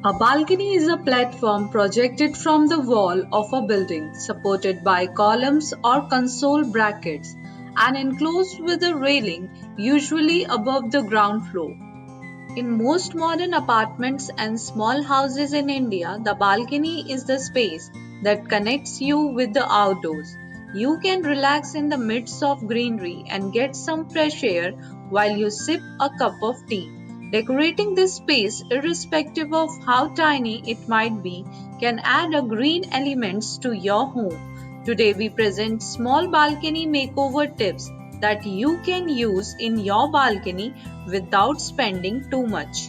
A balcony is a platform projected from the wall of a building, supported by columns or console brackets, and enclosed with a railing, usually above the ground floor. In most modern apartments and small houses in India, the balcony is the space that connects you with the outdoors. You can relax in the midst of greenery and get some fresh air while you sip a cup of tea. Decorating this space, irrespective of how tiny it might be, can add a green elements to your home. Today we present small balcony makeover tips that you can use in your balcony without spending too much.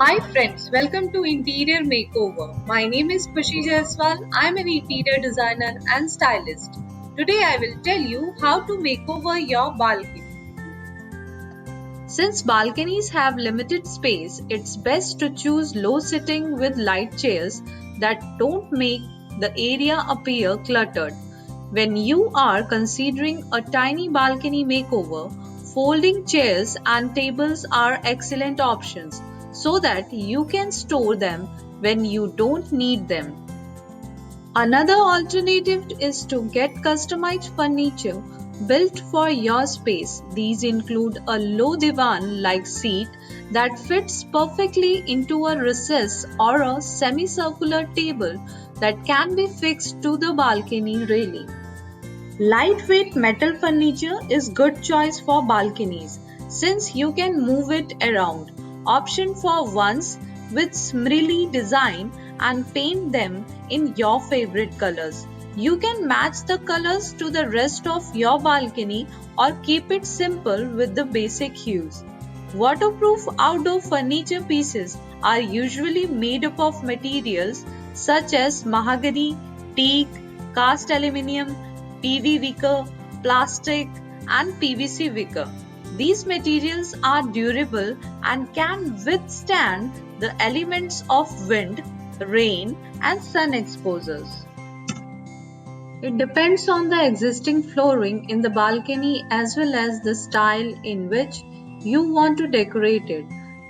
Hi friends, welcome to Interior Makeover. My name is Khushi Jaiswal. I am an interior designer and stylist. Today I will tell you how to make over your balcony. Since balconies have limited space, it's best to choose low sitting with light chairs that don't make the area appear cluttered. When you are considering a tiny balcony makeover, folding chairs and tables are excellent options so that you can store them when you don't need them. Another alternative is to get customized furniture built for your space. These include a low divan like seat that fits perfectly into a recess or a semicircular table that can be fixed to the balcony railing. Lightweight metal furniture is good choice for balconies since you can move it around. Option for ones with smriley design and paint them in your favorite colors. You can match the colors to the rest of your balcony or keep it simple with the basic hues. Waterproof outdoor furniture pieces are usually made up of materials such as mahogany, teak, cast aluminium, PV wicker, plastic, and PVC wicker. These materials are durable and can withstand the elements of wind, rain, and sun exposures. It depends on the existing flooring in the balcony as well as the style in which you want to decorate it.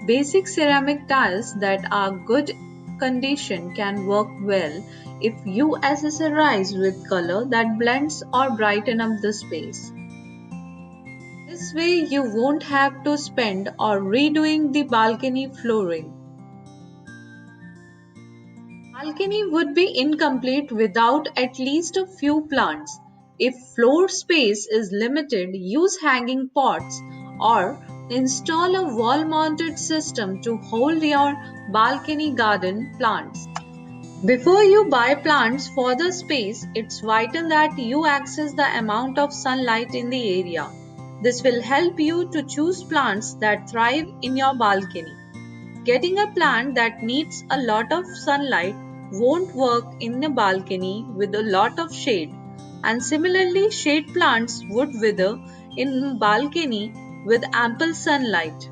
Basic ceramic tiles that are good condition can work well if you accessorize with color that blends or brighten up the space. This way you won't have to spend or redoing the balcony flooring. Balcony would be incomplete without at least a few plants. If floor space is limited, use hanging pots or install a wall mounted system to hold your balcony garden plants. Before you buy plants for the space, it's vital that you access the amount of sunlight in the area. This will help you to choose plants that thrive in your balcony. Getting a plant that needs a lot of sunlight won't work in a balcony with a lot of shade, and similarly, shade plants would wither in a balcony with ample sunlight.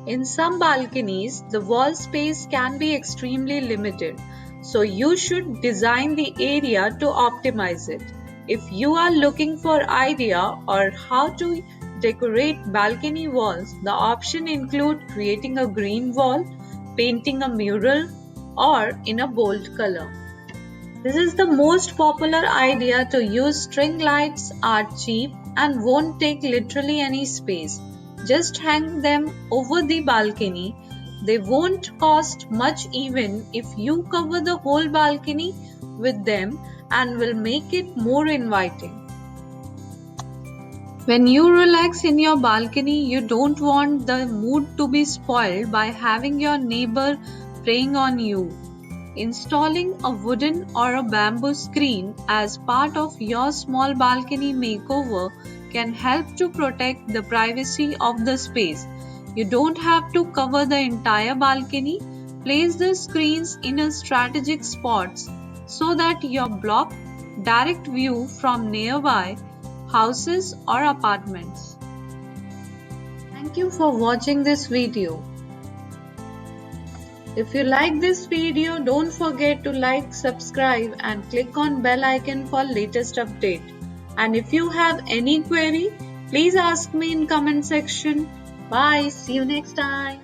In some balconies, the wall space can be extremely limited, so you should design the area to optimize it. If you are looking for idea or how to decorate balcony walls, the option include creating a green wall, painting a mural, or in a bold color. This is the most popular idea to use string lights are cheap and won't take literally any space. Just hang them over the balcony. They won't cost much even if you cover the whole balcony with them and will make it more inviting. When you relax in your balcony, you don't want the mood to be spoiled by having your neighbor preying on you. Installing a wooden or a bamboo screen as part of your small balcony makeover can help to protect the privacy of the space. You don't have to cover the entire balcony. Place the screens in a strategic spots so that you block direct view from nearby houses or apartments. Thank you for watching this video. If you like this video, don't forget to like, subscribe and click on bell icon for latest update. And if you have any query, please ask me in comment section. Bye. See you next time.